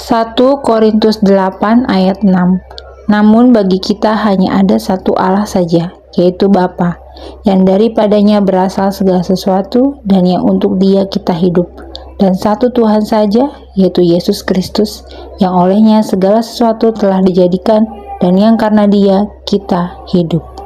1 Korintus 8 ayat 6. Namun bagi kita hanya ada satu Allah saja, yaitu Bapa, yang daripadanya berasal segala sesuatu dan yang untuk Dia kita hidup. Dan satu Tuhan saja, yaitu Yesus Kristus, yang olehnya segala sesuatu telah dijadikan dan yang karena Dia kita hidup.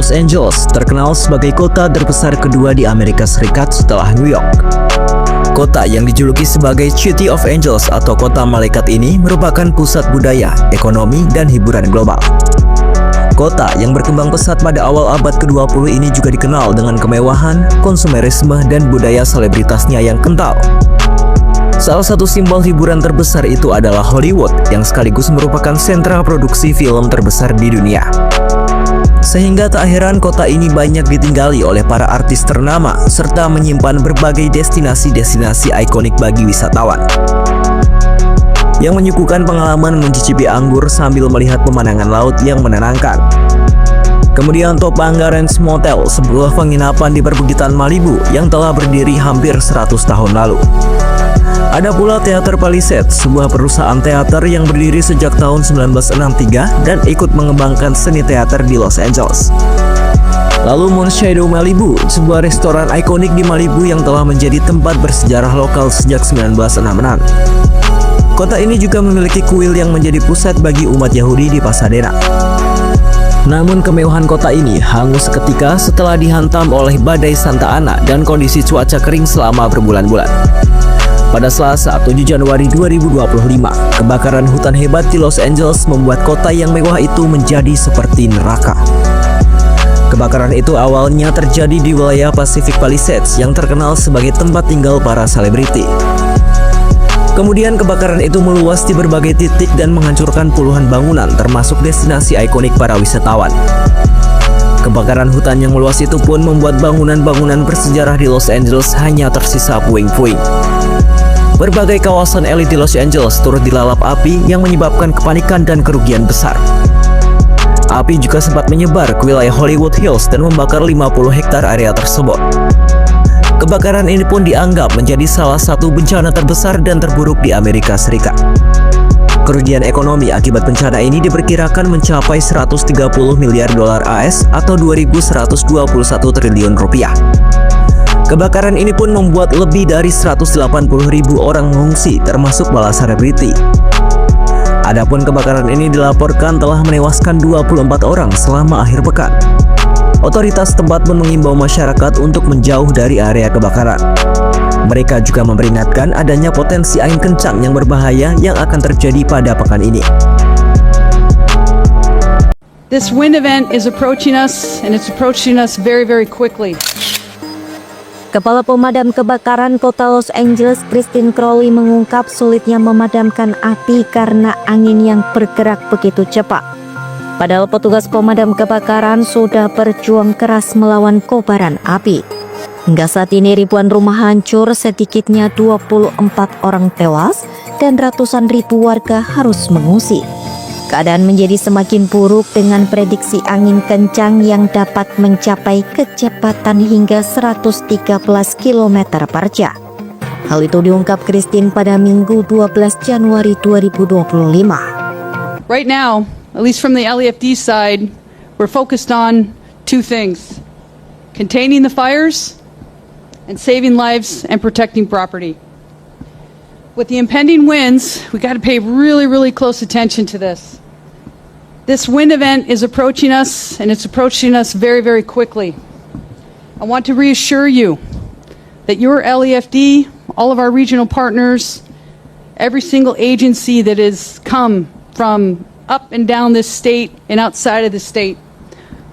Los Angeles terkenal sebagai kota terbesar kedua di Amerika Serikat setelah New York. Kota yang dijuluki sebagai City of Angels atau kota malaikat ini merupakan pusat budaya, ekonomi, dan hiburan global. Kota yang berkembang pesat pada awal abad ke-20 ini juga dikenal dengan kemewahan, konsumerisme, dan budaya selebritasnya yang kental. Salah satu simbol hiburan terbesar itu adalah Hollywood, yang sekaligus merupakan sentra produksi film terbesar di dunia. Sehingga tak heran kota ini banyak ditinggali oleh para artis ternama, serta menyimpan berbagai destinasi-destinasi ikonik bagi wisatawan yang menyuguhkan pengalaman mencicipi anggur sambil melihat pemandangan laut yang menenangkan. Kemudian Topanga Ranch Motel, sebuah penginapan di perbukitan Malibu yang telah berdiri hampir 100 tahun lalu. Ada pula Teater Palisades, sebuah perusahaan teater yang berdiri sejak tahun 1963 dan ikut mengembangkan seni teater di Los Angeles. Lalu Moonshadow Malibu, sebuah restoran ikonik di Malibu yang telah menjadi tempat bersejarah lokal sejak 1966. Kota ini juga memiliki kuil yang menjadi pusat bagi umat Yahudi di Pasadena. Namun kemewahan kota ini hangus seketika setelah dihantam oleh badai Santa Ana dan kondisi cuaca kering selama berbulan-bulan. Pada Selasa, 7 Januari 2025, kebakaran hutan hebat di Los Angeles membuat kota yang mewah itu menjadi seperti neraka. Kebakaran itu awalnya terjadi di wilayah Pacific Palisades yang terkenal sebagai tempat tinggal para selebriti. Kemudian kebakaran itu meluas di berbagai titik dan menghancurkan puluhan bangunan, termasuk destinasi ikonik para wisatawan. Kebakaran hutan yang meluas itu pun membuat bangunan-bangunan bersejarah di Los Angeles hanya tersisa puing-puing. Berbagai kawasan elit di Los Angeles turut dilalap api yang menyebabkan kepanikan dan kerugian besar. Api juga sempat menyebar ke wilayah Hollywood Hills dan membakar 50 hektar area tersebut. Kebakaran ini pun dianggap menjadi salah satu bencana terbesar dan terburuk di Amerika Serikat. Kerugian ekonomi akibat bencana ini diperkirakan mencapai 130 miliar dolar AS atau 2.121 triliun rupiah. Kebakaran ini pun membuat lebih dari 180.000 orang mengungsi, termasuk para selebriti. Adapun kebakaran ini dilaporkan telah menewaskan 24 orang selama akhir pekan. Otoritas tempat pun mengimbau masyarakat untuk menjauh dari area kebakaran. Mereka juga memperingatkan adanya potensi angin kencang yang berbahaya yang akan terjadi pada pekan ini. This wind event is approaching us, and it's approaching us very, very quickly. Kepala Pemadam Kebakaran Kota Los Angeles, Christine Crowley, mengungkap sulitnya memadamkan api karena angin yang bergerak begitu cepat. Padahal petugas pemadam kebakaran sudah berjuang keras melawan kobaran api. Hingga saat ini ribuan rumah hancur, sedikitnya 24 orang tewas dan ratusan ribu warga harus mengungsi. Keadaan menjadi semakin buruk dengan prediksi angin kencang yang dapat mencapai kecepatan hingga 113 km per jam. Hal itu diungkap Christine pada Minggu 12 Januari 2025. Right now, at least from the LEFD side, we're focused on two things: containing the fires and saving lives and protecting property. With the impending winds, we got to pay really close attention to this. This wind event is approaching us, and it's approaching us very quickly. I want to reassure you that your LEFD, all of our regional partners, every single agency that has come from up and down this state and outside of the state,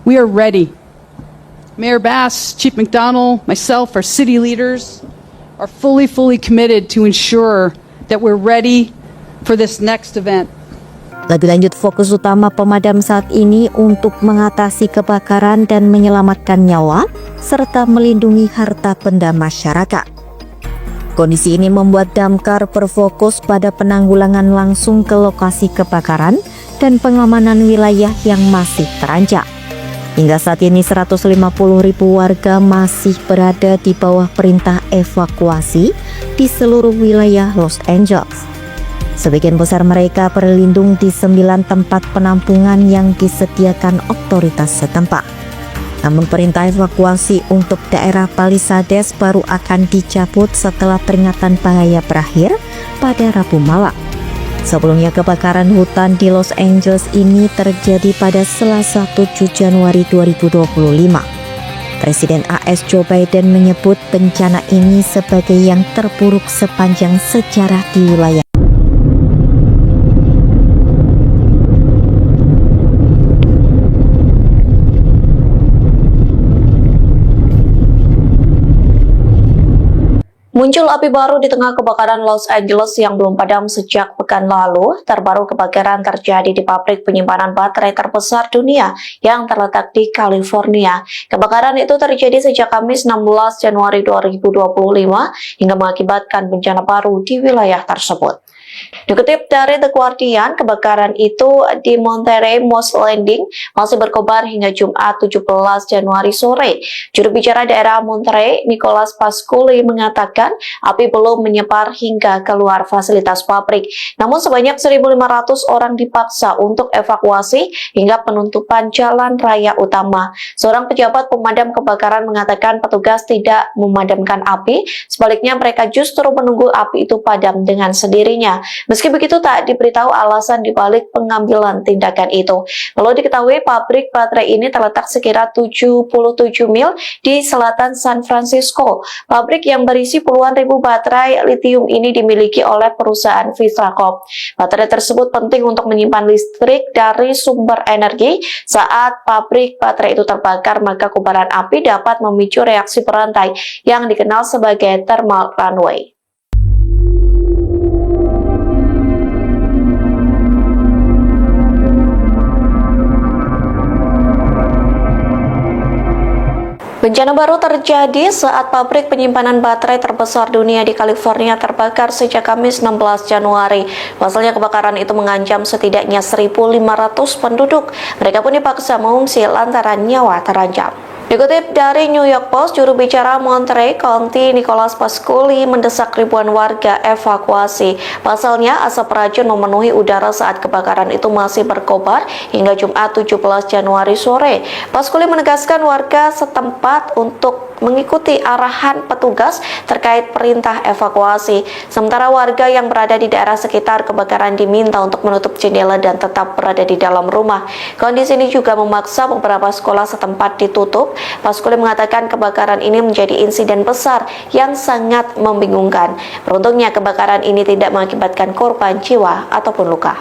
we are ready. Mayor Bass, Chief McDonald, myself, our city leaders are fully committed to ensure that we're ready for this next event. Lebih lanjut, fokus utama pemadam saat ini untuk mengatasi kebakaran dan menyelamatkan nyawa serta melindungi harta benda masyarakat. Kondisi ini membuat Damkar berfokus pada penanggulangan langsung ke lokasi kebakaran dan pengamanan wilayah yang masih terancam. Hingga saat ini 150.000 warga masih berada di bawah perintah evakuasi di seluruh wilayah Los Angeles. Sebagian besar mereka berlindung di 9 tempat penampungan yang disediakan otoritas setempat. Namun perintah evakuasi untuk daerah Palisades baru akan dicabut setelah peringatan bahaya berakhir pada Rabu malam. Sebelumnya kebakaran hutan di Los Angeles ini terjadi pada Selasa 7 Januari 2025. Presiden AS Joe Biden menyebut bencana ini sebagai yang terburuk sepanjang sejarah di wilayah. Muncul api baru di tengah kebakaran Los Angeles yang belum padam sejak pekan lalu. Terbaru kebakaran terjadi di pabrik penyimpanan baterai terbesar dunia yang terletak di California. Kebakaran itu terjadi sejak Kamis 16 Januari 2025 hingga mengakibatkan bencana baru di wilayah tersebut. Dikutip dari The Guardian, kebakaran itu di Monterey Moss Landing masih berkobar hingga Jumat 17 Januari sore. Juru bicara daerah Monterey, Nicholas Pasculi, mengatakan api belum menyebar hingga keluar fasilitas pabrik. Namun sebanyak 1.500 orang dipaksa untuk evakuasi hingga penutupan jalan raya utama. Seorang pejabat pemadam kebakaran mengatakan petugas tidak memadamkan api, sebaliknya mereka justru menunggu api itu padam dengan sendirinya. Meski begitu, tak diberitahu alasan dibalik pengambilan tindakan itu. Perlu diketahui, pabrik baterai ini terletak sekira 77 mil di selatan San Francisco. Pabrik yang berisi puluhan ribu baterai litium ini dimiliki oleh perusahaan Vistra Corp. Baterai tersebut penting untuk menyimpan listrik dari sumber energi. Saat pabrik baterai itu terbakar, maka kobaran api dapat memicu reaksi berantai yang dikenal sebagai thermal runaway. Bencana baru terjadi saat pabrik penyimpanan baterai terbesar dunia di California terbakar sejak Kamis 16 Januari. Pasalnya kebakaran itu mengancam setidaknya 1.500 penduduk. Mereka pun dipaksa mengungsi lantaran nyawa terancam. Dikutip dari New York Post, juru bicara Monterey County Nicholas Pasculi mendesak ribuan warga evakuasi. Pasalnya asap racun memenuhi udara saat kebakaran itu masih berkobar hingga Jumat 17 Januari sore. Pasculi menegaskan warga setempat untuk mengikuti arahan petugas terkait perintah evakuasi. Sementara warga yang berada di daerah sekitar kebakaran diminta untuk menutup jendela dan tetap berada di dalam rumah. Kondisi ini juga memaksa beberapa sekolah setempat ditutup. Pasculi mengatakan kebakaran ini menjadi insiden besar yang sangat membingungkan. Beruntungnya kebakaran ini tidak mengakibatkan korban jiwa ataupun luka.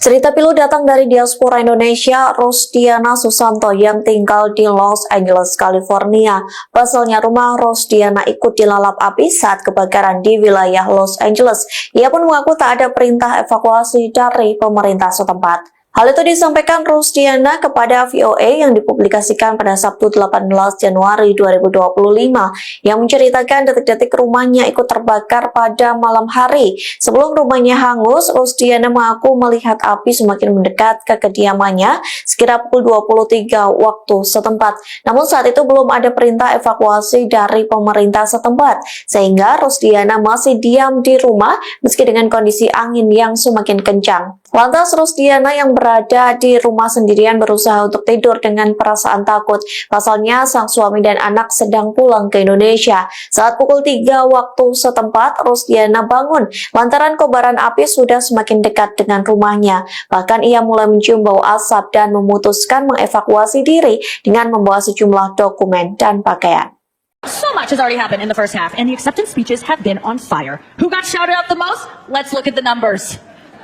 Cerita pilu datang dari diaspora Indonesia, Rosdiana Susanto yang tinggal di Los Angeles, California. Pasalnya rumah Rosdiana ikut dilalap api saat kebakaran di wilayah Los Angeles. Ia pun mengaku tak ada perintah evakuasi dari pemerintah setempat. Hal itu disampaikan Rosdiana kepada VOA yang dipublikasikan pada Sabtu 18 Januari 2025 yang menceritakan detik-detik rumahnya ikut terbakar pada malam hari. Sebelum rumahnya hangus, Rosdiana mengaku melihat api semakin mendekat ke kediamannya sekira pukul 23 waktu setempat. Namun saat itu belum ada perintah evakuasi dari pemerintah setempat, sehingga Rosdiana masih diam di rumah meski dengan kondisi angin yang semakin kencang. Lantas Rosdiana yang berada di rumah sendirian berusaha untuk tidur dengan perasaan takut. Pasalnya sang suami dan anak sedang pulang ke Indonesia. Saat pukul 3 waktu setempat, Rosdiana bangun lantaran kobaran api sudah semakin dekat dengan rumahnya. Bahkan ia mulai mencium bau asap dan memutuskan mengevakuasi diri dengan membawa sejumlah dokumen dan pakaian. So much has already happened in the first half, and the acceptance speeches have been on fire. Who got shouted out the most? Let's look at the numbers.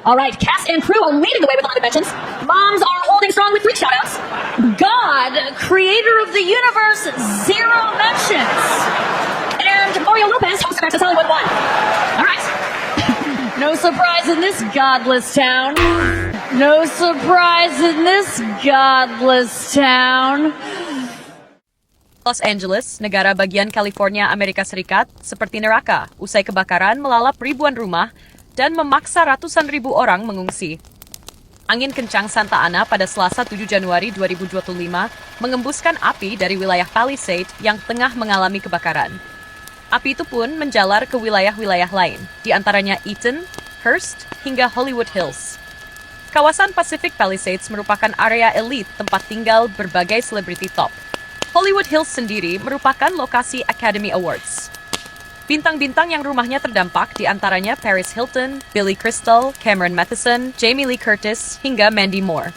All right, cast and crew are leading the way with honorable mentions. Moms are holding strong with 3 shoutouts. God, creator of the universe, 0 mentions. And Mario Lopez, host of Access Hollywood, 1. All right. No surprise in this godless town. No surprise in this godless town. Los Angeles, negara bagian California, Amerika Serikat, seperti neraka usai kebakaran melalap ribuan rumah dan memaksa ratusan ribu orang mengungsi. Angin kencang Santa Ana pada Selasa 7 Januari 2025 mengembuskan api dari wilayah Palisade yang tengah mengalami kebakaran. Api itu pun menjalar ke wilayah-wilayah lain, di antaranya Eaton, Hearst, hingga Hollywood Hills. Kawasan Pacific Palisades merupakan area elit tempat tinggal berbagai selebriti top. Hollywood Hills sendiri merupakan lokasi Academy Awards. Bintang-bintang yang rumahnya terdampak di antaranya Paris Hilton, Billy Crystal, Cameron Matheson, Jamie Lee Curtis, hingga Mandy Moore.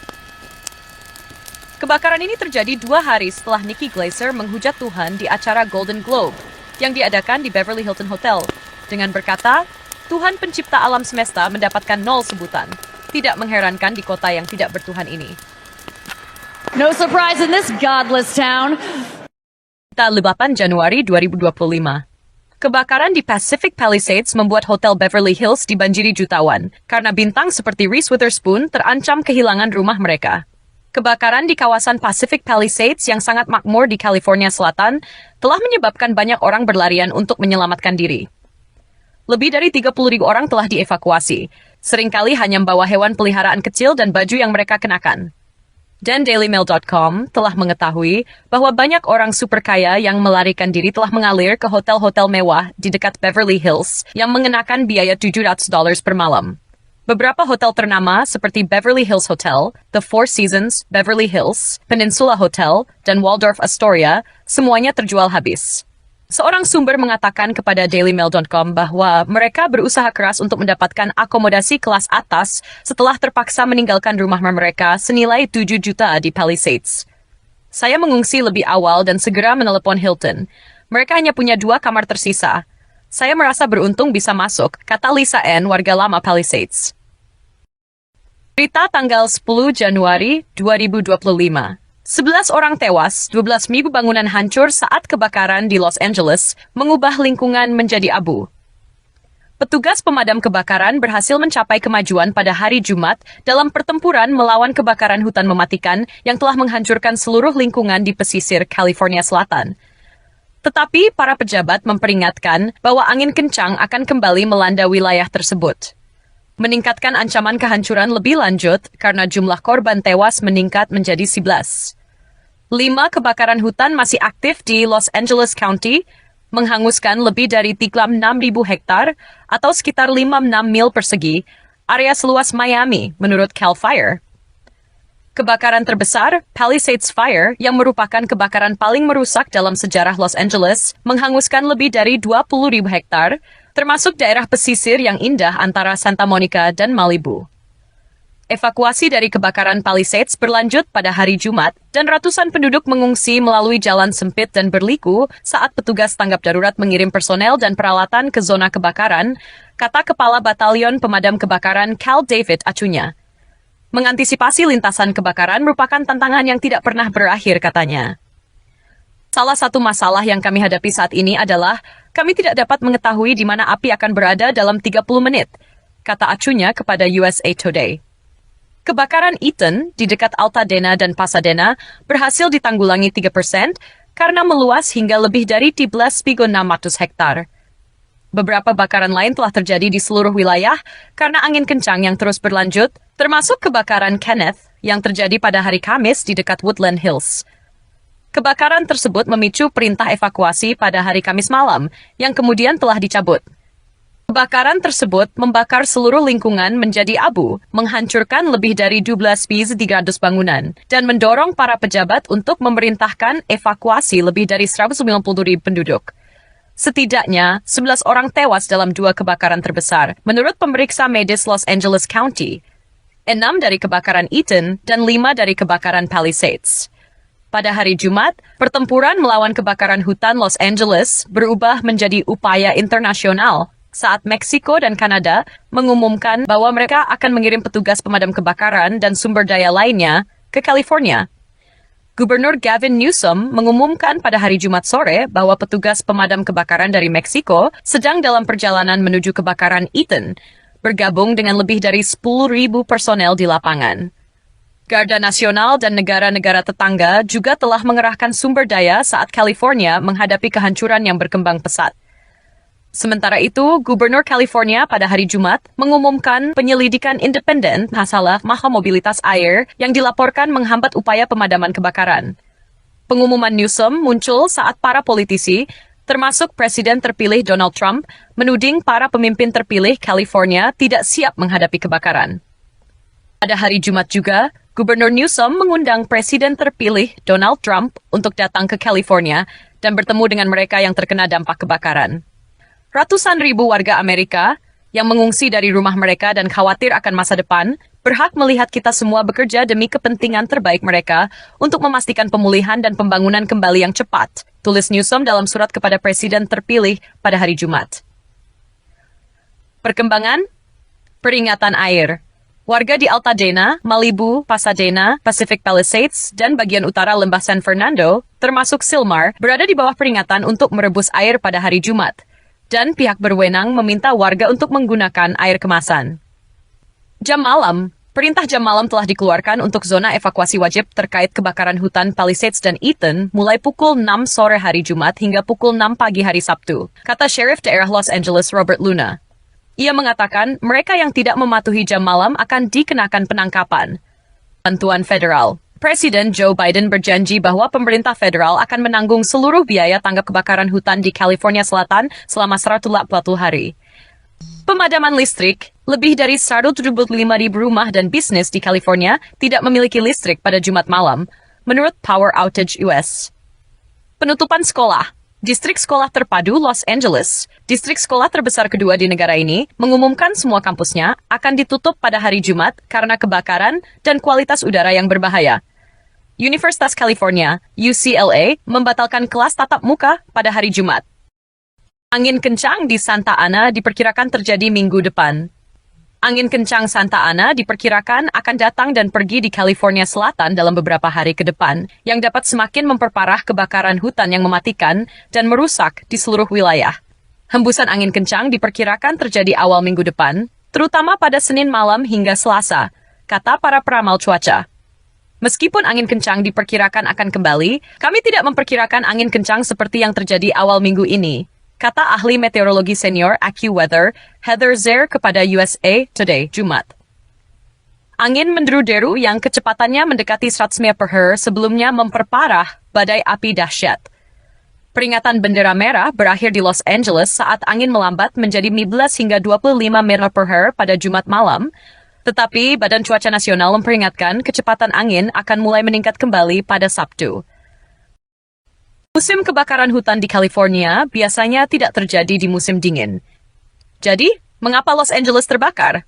Kebakaran ini terjadi 2 hari setelah Nikki Glaser menghujat Tuhan di acara Golden Globe yang diadakan di Beverly Hilton Hotel dengan berkata, Tuhan pencipta alam semesta mendapatkan 0 sebutan. Tidak mengherankan di kota yang tidak bertuhan ini. No surprise in this godless town. 8 Januari 2025. Kebakaran di Pacific Palisades membuat Hotel Beverly Hills dibanjiri jutawan karena bintang seperti Reese Witherspoon terancam kehilangan rumah mereka. Kebakaran di kawasan Pacific Palisades yang sangat makmur di California Selatan telah menyebabkan banyak orang berlarian untuk menyelamatkan diri. Lebih dari 30.000 orang telah dievakuasi, seringkali hanya membawa hewan peliharaan kecil dan baju yang mereka kenakan. Dan DailyMail.com telah mengetahui bahwa banyak orang super kaya yang melarikan diri telah mengalir ke hotel-hotel mewah di dekat Beverly Hills yang mengenakan biaya $700 per malam. Beberapa hotel ternama seperti Beverly Hills Hotel, The Four Seasons, Beverly Hills, Peninsula Hotel, dan Waldorf Astoria semuanya terjual habis. Seorang sumber mengatakan kepada DailyMail.com bahwa mereka berusaha keras untuk mendapatkan akomodasi kelas atas setelah terpaksa meninggalkan rumah mereka senilai 7 juta di Palisades. Saya mengungsi lebih awal dan segera menelepon Hilton. Mereka hanya punya 2 kamar tersisa. Saya merasa beruntung bisa masuk, kata Lisa N., warga lama Palisades. Berita tanggal 10 Januari 2025. 11 orang tewas, 12.000 bangunan hancur saat kebakaran di Los Angeles mengubah lingkungan menjadi abu. Petugas pemadam kebakaran berhasil mencapai kemajuan pada hari Jumat dalam pertempuran melawan kebakaran hutan mematikan yang telah menghancurkan seluruh lingkungan di pesisir California Selatan. Tetapi para pejabat memperingatkan bahwa angin kencang akan kembali melanda wilayah tersebut. Meningkatkan ancaman kehancuran lebih lanjut karena jumlah korban tewas meningkat menjadi 11. 5 kebakaran hutan masih aktif di Los Angeles County, menghanguskan lebih dari 36.000 hektar atau sekitar 56 mil persegi, area seluas Miami, menurut Cal Fire. Kebakaran terbesar, Palisades Fire, yang merupakan kebakaran paling merusak dalam sejarah Los Angeles, menghanguskan lebih dari 20.000 hektar, termasuk daerah pesisir yang indah antara Santa Monica dan Malibu. Evakuasi dari kebakaran Palisades berlanjut pada hari Jumat, dan ratusan penduduk mengungsi melalui jalan sempit dan berliku saat petugas tanggap darurat mengirim personel dan peralatan ke zona kebakaran, kata Kepala Batalion Pemadam Kebakaran Cal David Acuña. Mengantisipasi lintasan kebakaran merupakan tantangan yang tidak pernah berakhir, katanya. Salah satu masalah yang kami hadapi saat ini adalah kami tidak dapat mengetahui di mana api akan berada dalam 30 menit, kata acunya kepada USA Today. Kebakaran Eaton di dekat Altadena dan Pasadena berhasil ditanggulangi 3% karena meluas hingga lebih dari 13,600 hektar. Beberapa bakaran lain telah terjadi di seluruh wilayah karena angin kencang yang terus berlanjut, termasuk kebakaran Kenneth yang terjadi pada hari Kamis di dekat Woodland Hills. Kebakaran tersebut memicu perintah evakuasi pada hari Kamis malam, yang kemudian telah dicabut. Kebakaran tersebut membakar seluruh lingkungan menjadi abu, menghancurkan lebih dari 12,300 bangunan, dan mendorong para pejabat untuk memerintahkan evakuasi lebih dari 190,000 penduduk. Setidaknya, 11 orang tewas dalam 2 kebakaran terbesar, menurut pemeriksa medis Los Angeles County. 6 dari kebakaran Eaton dan 5 dari kebakaran Palisades. Pada hari Jumat, pertempuran melawan kebakaran hutan Los Angeles berubah menjadi upaya internasional saat Meksiko dan Kanada mengumumkan bahwa mereka akan mengirim petugas pemadam kebakaran dan sumber daya lainnya ke California. Gubernur Gavin Newsom mengumumkan pada hari Jumat sore bahwa petugas pemadam kebakaran dari Meksiko sedang dalam perjalanan menuju kebakaran Eaton, bergabung dengan lebih dari 10,000 personel di lapangan. Garda Nasional dan negara-negara tetangga juga telah mengerahkan sumber daya saat California menghadapi kehancuran yang berkembang pesat. Sementara itu, Gubernur California pada hari Jumat mengumumkan penyelidikan independen masalah mahal mobilitas air yang dilaporkan menghambat upaya pemadaman kebakaran. Pengumuman Newsom muncul saat para politisi, termasuk Presiden terpilih Donald Trump, menuding para pemimpin terpilih California tidak siap menghadapi kebakaran. Pada hari Jumat juga, Gubernur Newsom mengundang Presiden terpilih Donald Trump untuk datang ke California dan bertemu dengan mereka yang terkena dampak kebakaran. Ratusan ribu warga Amerika yang mengungsi dari rumah mereka dan khawatir akan masa depan berhak melihat kita semua bekerja demi kepentingan terbaik mereka untuk memastikan pemulihan dan pembangunan kembali yang cepat, tulis Newsom dalam surat kepada Presiden terpilih pada hari Jumat. Perkembangan peringatan air. Warga di Altadena, Malibu, Pasadena, Pacific Palisades, dan bagian utara lembah San Fernando, termasuk Sylmar, berada di bawah peringatan untuk merebus air pada hari Jumat. Dan pihak berwenang meminta warga untuk menggunakan air kemasan. Jam malam. Perintah jam malam telah dikeluarkan untuk zona evakuasi wajib terkait kebakaran hutan Palisades dan Eaton mulai pukul 6 sore hari Jumat hingga pukul 6 pagi hari Sabtu, kata Sheriff daerah Los Angeles Robert Luna. Ia mengatakan mereka yang tidak mematuhi jam malam akan dikenakan penangkapan. Bantuan federal. Presiden Joe Biden berjanji bahwa pemerintah federal akan menanggung seluruh biaya tanggap kebakaran hutan di California Selatan selama 140 hari. Pemadaman listrik, lebih dari 175,000 rumah dan bisnis di California tidak memiliki listrik pada Jumat malam, menurut Power Outage US. Penutupan sekolah. Distrik Sekolah Terpadu Los Angeles, distrik sekolah terbesar kedua di negara ini, mengumumkan semua kampusnya akan ditutup pada hari Jumat karena kebakaran dan kualitas udara yang berbahaya. Universitas California, UCLA, membatalkan kelas tatap muka pada hari Jumat. Angin kencang di Santa Ana diperkirakan terjadi minggu depan. Angin kencang Santa Ana diperkirakan akan datang dan pergi di California Selatan dalam beberapa hari ke depan, yang dapat semakin memperparah kebakaran hutan yang mematikan dan merusak di seluruh wilayah. Hembusan angin kencang diperkirakan terjadi awal minggu depan, terutama pada Senin malam hingga Selasa, kata para peramal cuaca. Meskipun angin kencang diperkirakan akan kembali, kami tidak memperkirakan angin kencang seperti yang terjadi awal minggu ini, kata ahli meteorologi senior AccuWeather Heather Zehr kepada USA Today Jumat. Angin menderu-deru yang kecepatannya mendekati 100 mil per hour sebelumnya memperparah badai api dahsyat. Peringatan bendera merah berakhir di Los Angeles saat angin melambat menjadi 15 hingga 25 mil per hour pada Jumat malam, tetapi Badan Cuaca Nasional memperingatkan kecepatan angin akan mulai meningkat kembali pada Sabtu. Musim kebakaran hutan di California biasanya tidak terjadi di musim dingin. Jadi, mengapa Los Angeles terbakar?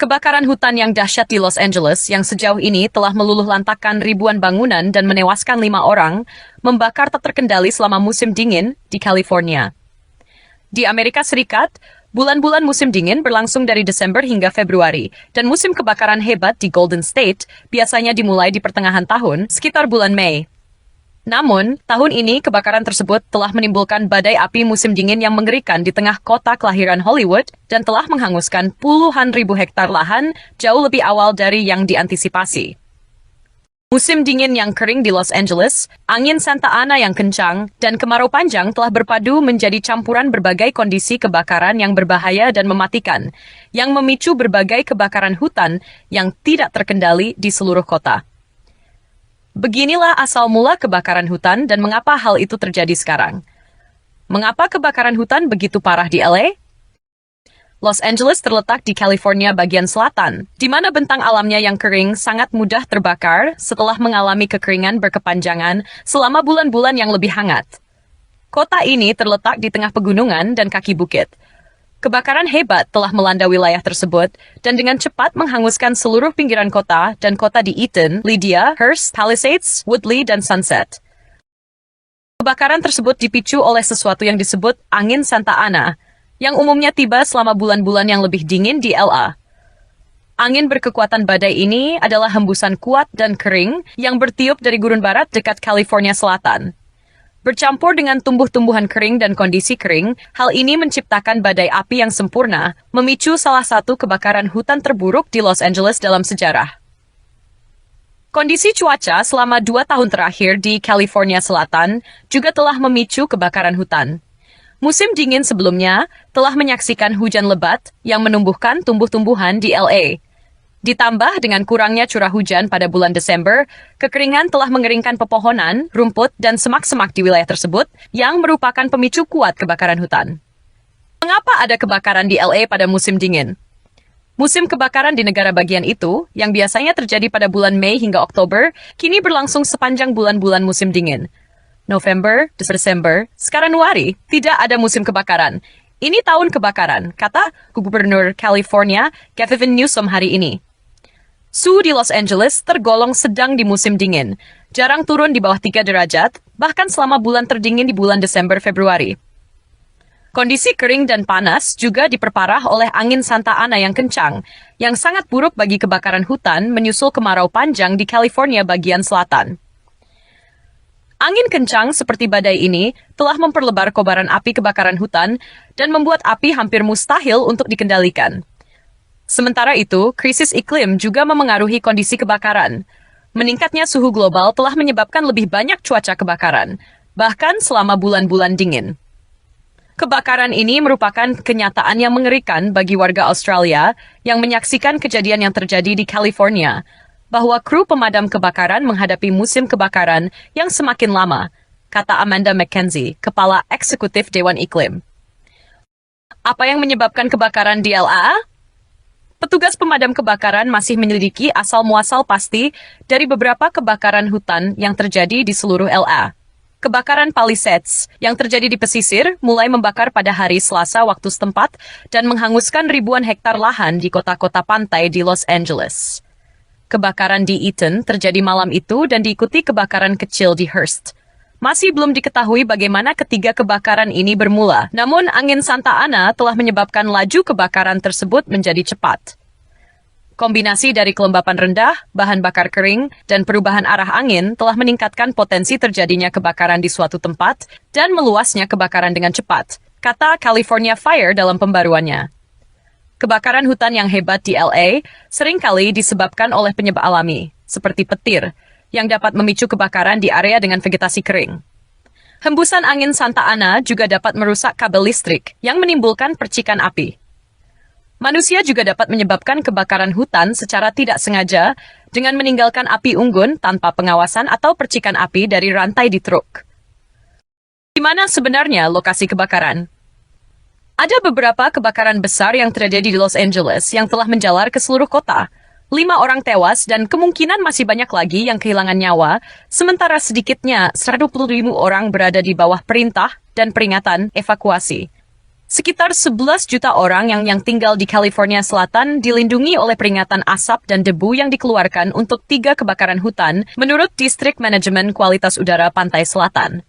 Kebakaran hutan yang dahsyat di Los Angeles yang sejauh ini telah meluluhlantakkan ribuan bangunan dan menewaskan 5 orang, membakar tak terkendali selama musim dingin di California. Di Amerika Serikat, Bulan-bulan musim dingin berlangsung dari Desember hingga Februari, dan musim kebakaran hebat di Golden State biasanya dimulai di pertengahan tahun, sekitar bulan Mei. Namun, tahun ini kebakaran tersebut telah menimbulkan badai api musim dingin yang mengerikan di tengah kota kelahiran Hollywood dan telah menghanguskan puluhan ribu hektar lahan jauh lebih awal dari yang diantisipasi. Musim dingin yang kering di Los Angeles, angin Santa Ana yang kencang, dan kemarau panjang telah berpadu menjadi campuran berbagai kondisi kebakaran yang berbahaya dan mematikan, yang memicu berbagai kebakaran hutan yang tidak terkendali di seluruh kota. Beginilah asal mula kebakaran hutan dan mengapa hal itu terjadi sekarang. Mengapa kebakaran hutan begitu parah di LA? Los Angeles terletak di California bagian selatan, di mana bentang alamnya yang kering sangat mudah terbakar setelah mengalami kekeringan berkepanjangan selama bulan-bulan yang lebih hangat. Kota ini terletak di tengah pegunungan dan kaki bukit. Kebakaran hebat telah melanda wilayah tersebut dan dengan cepat menghanguskan seluruh pinggiran kota dan kota di Eaton, Lydia, Hearst, Palisades, Woodley, dan Sunset. Kebakaran tersebut dipicu oleh sesuatu yang disebut angin Santa Ana, yang umumnya tiba selama bulan-bulan yang lebih dingin di LA. Angin berkekuatan badai ini adalah hembusan kuat dan kering yang bertiup dari gurun barat dekat California Selatan. Bercampur dengan tumbuh-tumbuhan kering dan kondisi kering, hal ini menciptakan badai api yang sempurna, memicu salah satu kebakaran hutan terburuk di Los Angeles dalam sejarah. Kondisi cuaca selama 2 tahun terakhir di California Selatan juga telah memicu kebakaran hutan. Musim dingin sebelumnya telah menyaksikan hujan lebat yang menumbuhkan tumbuh-tumbuhan di LA. Ditambah dengan kurangnya curah hujan pada bulan Desember, kekeringan telah mengeringkan pepohonan, rumput, dan semak-semak di wilayah tersebut yang merupakan pemicu kuat kebakaran hutan. Mengapa ada kebakaran di LA pada musim dingin? Musim kebakaran di negara bagian itu, yang biasanya terjadi pada bulan Mei hingga Oktober, kini berlangsung sepanjang bulan-bulan musim dingin. November, Desember, sekarang Januari, tidak ada musim kebakaran. Ini tahun kebakaran, kata Gubernur California, Gavin Newsom hari ini. Suhu di Los Angeles tergolong sedang di musim dingin, jarang turun di bawah 3 derajat, bahkan selama bulan terdingin di bulan Desember-Februari. Kondisi kering dan panas juga diperparah oleh angin Santa Ana yang kencang, yang sangat buruk bagi kebakaran hutan menyusul kemarau panjang di California bagian selatan. Angin kencang seperti badai ini telah memperlebar kobaran api kebakaran hutan dan membuat api hampir mustahil untuk dikendalikan. Sementara itu, krisis iklim juga memengaruhi kondisi kebakaran. Meningkatnya suhu global telah menyebabkan lebih banyak cuaca kebakaran, bahkan selama bulan-bulan dingin. Kebakaran ini merupakan kenyataan yang mengerikan bagi warga Australia yang menyaksikan kejadian yang terjadi di California, bahwa kru pemadam kebakaran menghadapi musim kebakaran yang semakin lama, kata Amanda McKenzie, Kepala Eksekutif Dewan Iklim. Apa yang menyebabkan kebakaran di LA? Petugas pemadam kebakaran masih menyelidiki asal-muasal pasti dari beberapa kebakaran hutan yang terjadi di seluruh LA. Kebakaran Palisades yang terjadi di pesisir mulai membakar pada hari Selasa waktu setempat dan menghanguskan ribuan hektar lahan di kota-kota pantai di Los Angeles. Kebakaran di Eaton terjadi malam itu dan diikuti kebakaran kecil di Hearst. Masih belum diketahui bagaimana ketiga kebakaran ini bermula, namun angin Santa Ana telah menyebabkan laju kebakaran tersebut menjadi cepat. Kombinasi dari kelembapan rendah, bahan bakar kering, dan perubahan arah angin telah meningkatkan potensi terjadinya kebakaran di suatu tempat dan meluasnya kebakaran dengan cepat, kata California Fire dalam pembaruannya. Kebakaran hutan yang hebat di LA seringkali disebabkan oleh penyebab alami, seperti petir, yang dapat memicu kebakaran di area dengan vegetasi kering. Hembusan angin Santa Ana juga dapat merusak kabel listrik yang menimbulkan percikan api. Manusia juga dapat menyebabkan kebakaran hutan secara tidak sengaja dengan meninggalkan api unggun tanpa pengawasan atau percikan api dari rantai di truk. Di mana sebenarnya lokasi kebakaran? Ada beberapa kebakaran besar yang terjadi di Los Angeles yang telah menjalar ke seluruh kota. 5 orang tewas dan kemungkinan masih banyak lagi yang kehilangan nyawa, sementara sedikitnya 120.000 orang berada di bawah perintah dan peringatan evakuasi. Sekitar 11 juta orang yang tinggal di California Selatan dilindungi oleh peringatan asap dan debu yang dikeluarkan untuk 3 kebakaran hutan menurut Distrik Manajemen Kualitas Udara Pantai Selatan.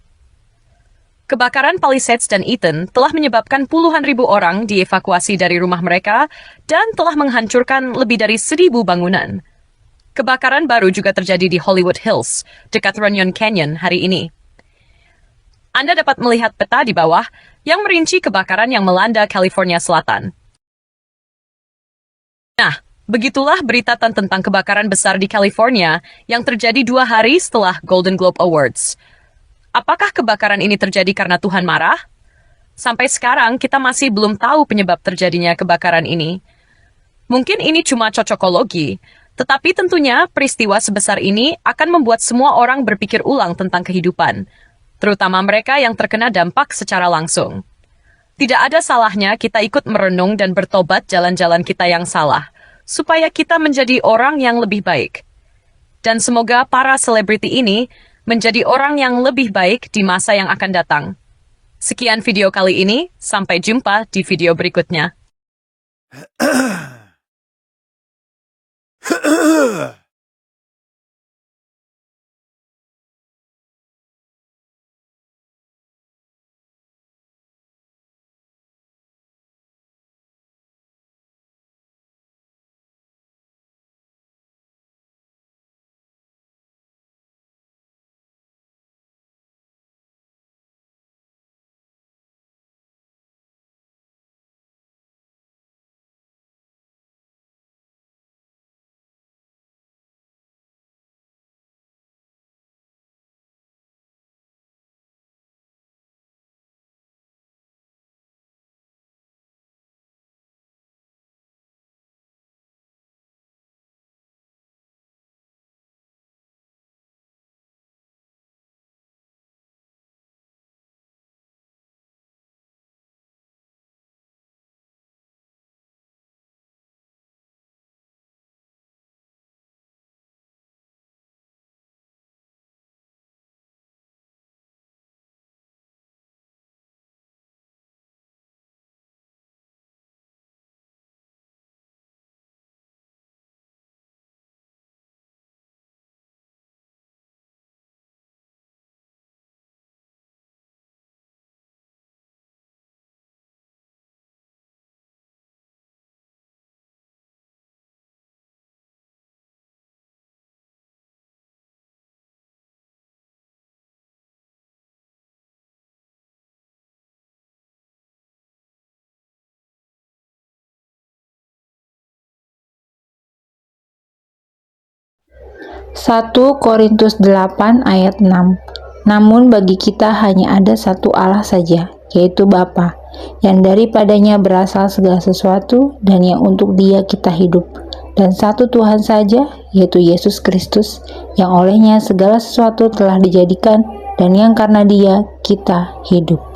Kebakaran Palisades dan Eaton telah menyebabkan puluhan ribu orang dievakuasi dari rumah mereka dan telah menghancurkan lebih dari 1.000 bangunan. Kebakaran baru juga terjadi di Hollywood Hills, dekat Runyon Canyon hari ini. Anda dapat melihat peta di bawah yang merinci kebakaran yang melanda California Selatan. Nah, begitulah berita tentang kebakaran besar di California yang terjadi 2 hari setelah Golden Globe Awards. Apakah kebakaran ini terjadi karena Tuhan marah? Sampai sekarang kita masih belum tahu penyebab terjadinya kebakaran ini. Mungkin ini cuma cocokologi, tetapi tentunya peristiwa sebesar ini akan membuat semua orang berpikir ulang tentang kehidupan, terutama mereka yang terkena dampak secara langsung. Tidak ada salahnya kita ikut merenung dan bertobat jalan-jalan kita yang salah, supaya kita menjadi orang yang lebih baik. Dan semoga para selebriti ini menjadi orang yang lebih baik di masa yang akan datang. Sekian video kali ini, sampai jumpa di video berikutnya. Satu Korintus 8 ayat 6. Namun bagi kita hanya ada satu Allah saja, yaitu Bapa, yang daripadanya berasal segala sesuatu dan yang untuk Dia kita hidup, dan satu Tuhan saja, yaitu Yesus Kristus, yang olehnya segala sesuatu telah dijadikan dan yang karena Dia kita hidup.